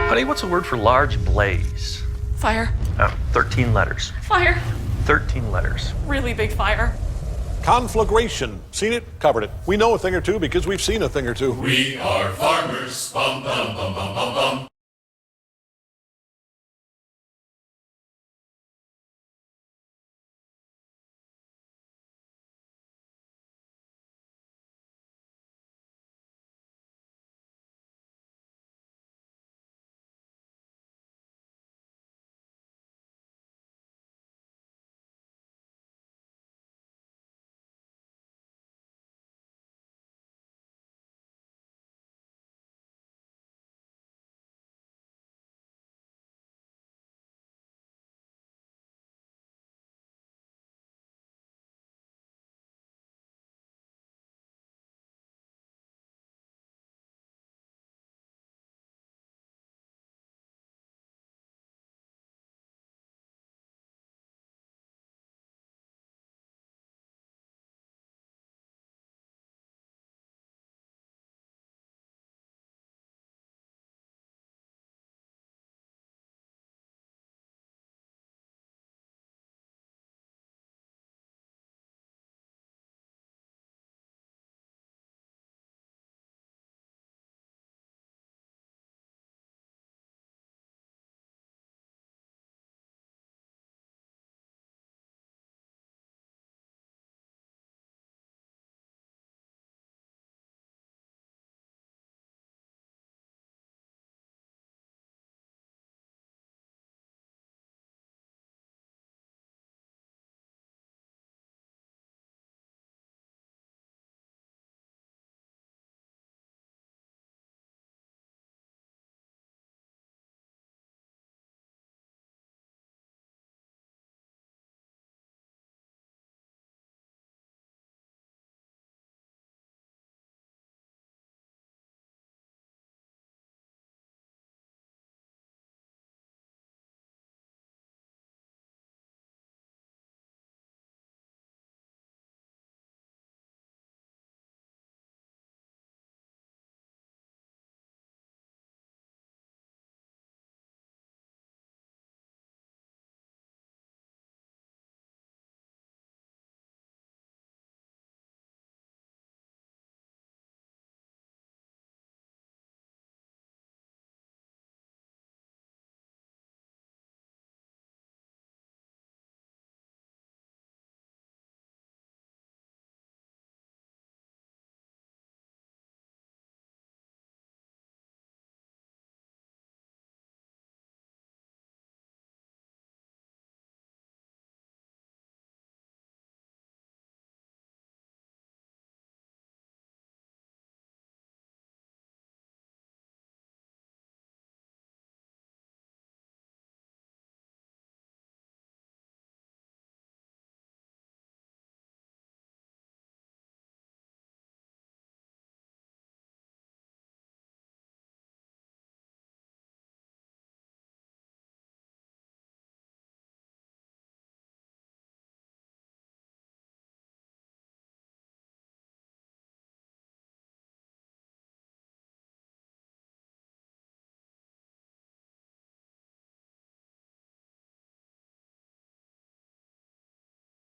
Honey, what's a word for large blaze? Fire. 13 letters. Fire. 13 letters. Really big fire. Conflagration. Seen it, covered it. We know a thing or two because we've seen a thing or two. We are farmers. Bum, bum, bum, bum, bum, bum.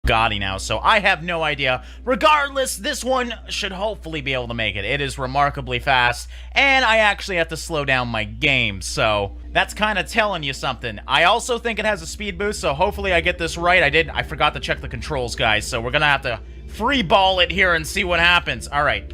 Gotti now, so I have no idea. Regardless, this one should hopefully be able to make it. It is remarkably fast, and I actually have to slow down my game, so that's kind of telling you something. I also think it has a speed boost, so hopefully I get this right. I forgot to check the controls, guys, so we're gonna have to free ball it here and see what happens. All right.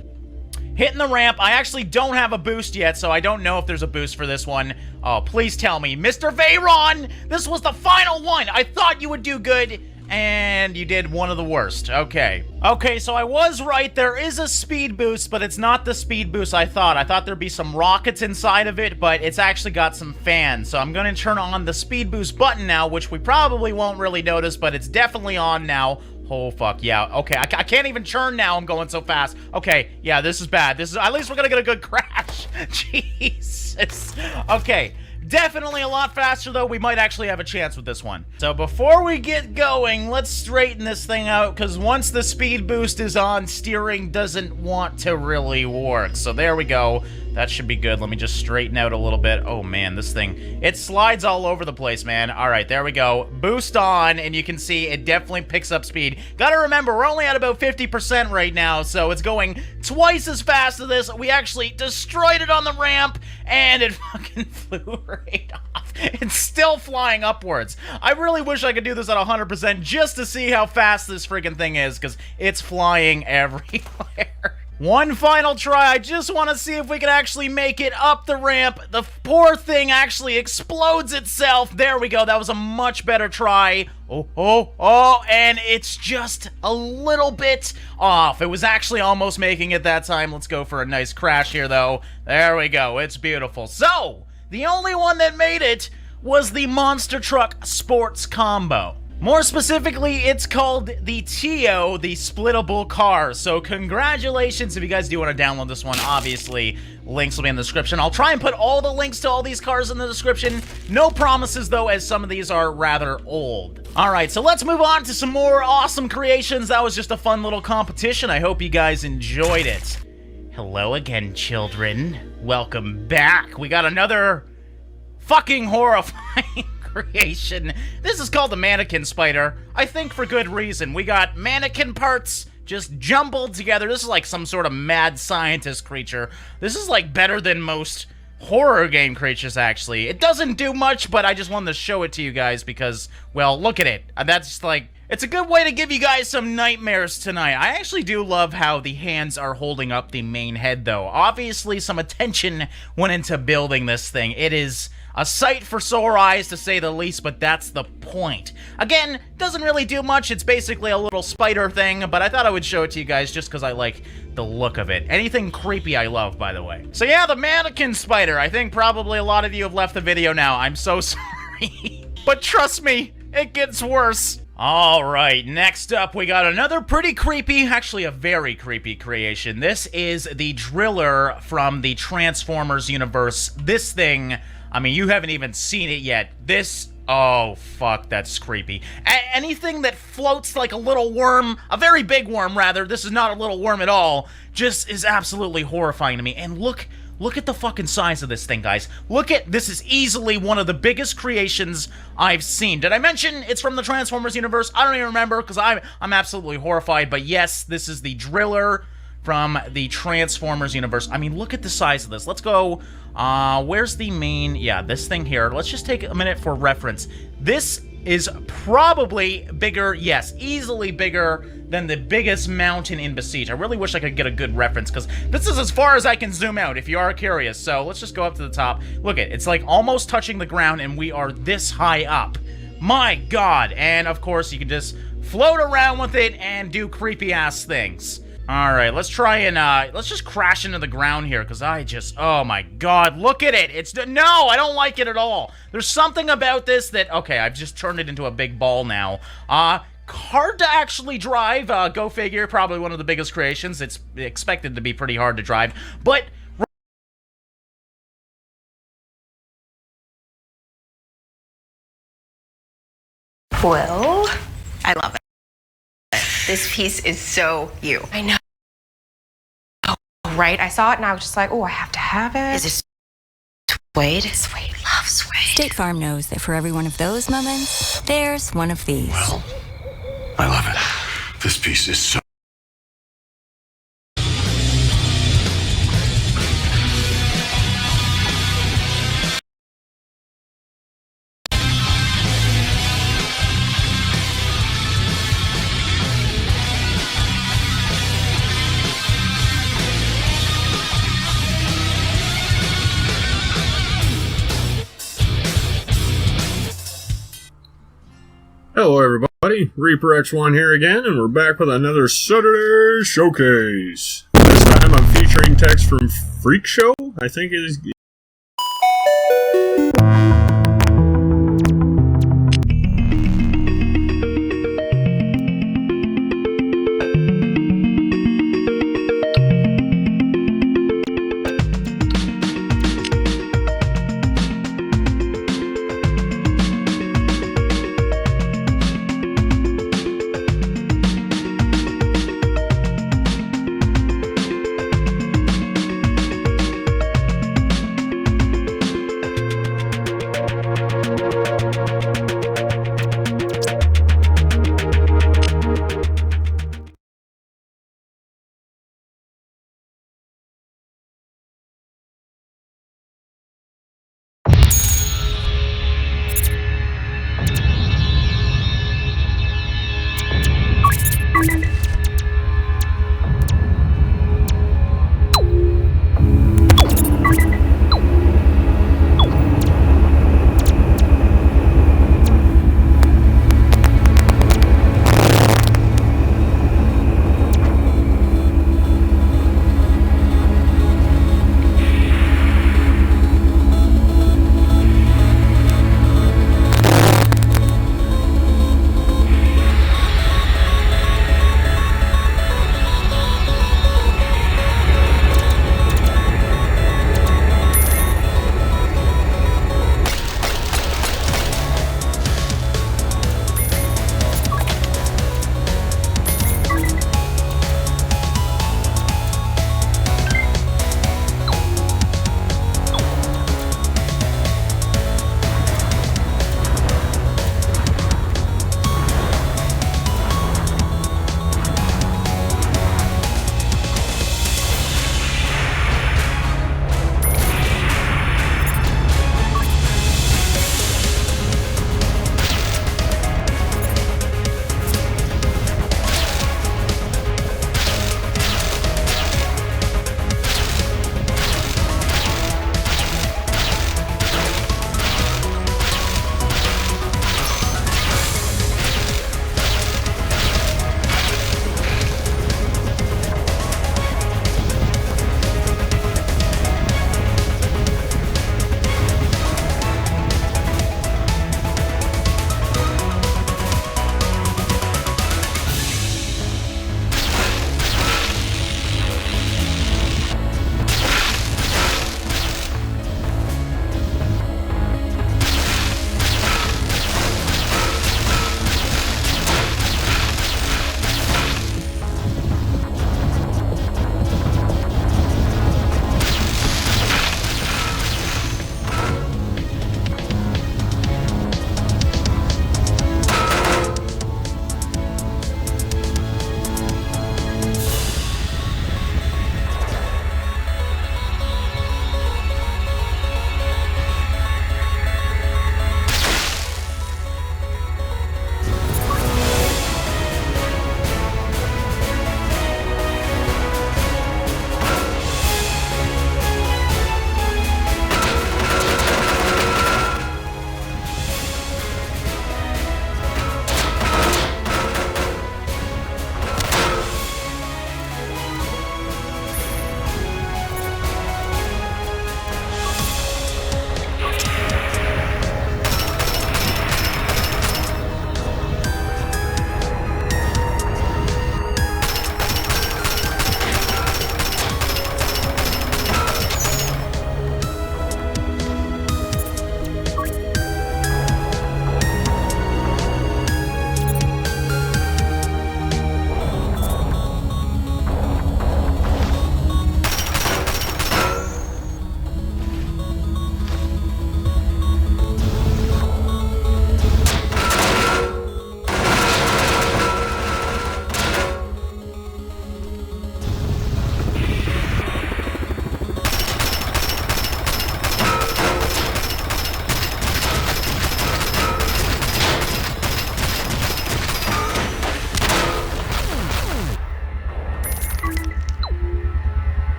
Hitting the ramp. I actually don't have a boost yet, so I don't know if there's a boost for this one. Oh, please tell me. Mr. Veyron, this was the final one. I thought you would do good, and you did one of the worst. Okay. Okay, so I was right. There is a speed boost, but it's not the speed boost I thought. I thought there'd be some rockets inside of it, but it's actually got some fans. So I'm going to turn on the speed boost button now, which we probably won't really notice, but it's definitely on now. Oh, fuck, yeah. Okay, I can't even turn now. I'm going so fast. Okay, yeah, this is bad. This is, at least we're gonna get a good crash. Jesus. Okay, definitely a lot faster, though. We might actually have a chance with this one. So before we get going, let's straighten this thing out, because once the speed boost is on, steering doesn't want to really work. So there we go. That should be good. Let me just straighten out a little bit. Oh, man, this thing, it slides all over the place, man. All right, there we go. Boost on, and you can see it definitely picks up speed. Gotta remember, we're only at about 50% right now, so it's going twice as fast as this. We actually destroyed it on the ramp, and it fucking flew right off. It's still flying upwards. I really wish I could do this at 100% just to see how fast this freaking thing is, because it's flying everywhere. One final try. I just want to see if we can actually make it up the ramp. The poor thing actually explodes itself. There we go. That was a much better try. Oh, and it's just a little bit off. It was actually almost making it that time. Let's go for a nice crash here, though. There we go. It's beautiful. So, the only one that made it was the Monster Truck Sports Combo. More specifically, it's called the TO, the splittable car. So congratulations if you guys do want to download this one. Obviously, links will be in the description. I'll try and put all the links to all these cars in the description. No promises, though, as some of these are rather old. Alright, so let's move on to some more awesome creations. That was just a fun little competition. I hope you guys enjoyed it. Hello again, children. Welcome back. We got another fucking horrifying creation. This is called the mannequin spider. I think for good reason. We got mannequin parts just jumbled together. This is like some sort of mad scientist creature. This is like better than most horror game creatures, actually. It doesn't do much, but I just wanted to show it to you guys because, well, look at it. That's like, it's a good way to give you guys some nightmares tonight. I actually do love how the hands are holding up the main head, though. Obviously, some attention went into building this thing. It is a sight for sore eyes, to say the least, but that's the point. Again, doesn't really do much. It's basically a little spider thing, but I thought I would show it to you guys just because I like the look of it. Anything creepy I love, by the way. So yeah, the mannequin spider. I think probably a lot of you have left the video now. I'm so sorry. But trust me, it gets worse. Alright, next up we got another pretty creepy, actually a very creepy creation. This is the Driller from the Transformers universe. This thing, I mean, you haven't even seen it yet. This, oh fuck, that's creepy. Anything that floats like a little worm, a very big worm rather, this is not a little worm at all, just is absolutely horrifying to me. And look at the fucking size of this thing, guys. This is easily one of the biggest creations I've seen. Did I mention it's from the Transformers universe? I don't even remember, because I'm absolutely horrified, but yes, this is the Driller from the Transformers universe. I mean, look at the size of this. Let's go, where's the main, yeah, this thing here. Let's just take a minute for reference. This is probably bigger, yes, easily bigger than the biggest mountain in Besiege. I really wish I could get a good reference, because this is as far as I can zoom out, if you are curious. So let's just go up to the top. Look it's like almost touching the ground, and we are this high up. My god. And of course, you can just float around with it and do creepy-ass things. Alright, let's try and, let's just crash into the ground here, because oh my god, look at it! No, I don't like it at all! There's something about this that, okay, I've just turned it into a big ball now. Hard to actually drive, go figure, probably one of the biggest creations. It's expected to be pretty hard to drive, but well, I love it. This piece is so you. I know. Right? I saw it and I was just like, oh, I have to have it. Is it suede? Suede. Love suede. State Farm knows that for every one of those moments, there's one of these. Well, I love it. This piece is so... Hello everybody, Reaper X1 here again, and we're back with another Saturday Showcase. This time I'm featuring text from Freak Show, I think it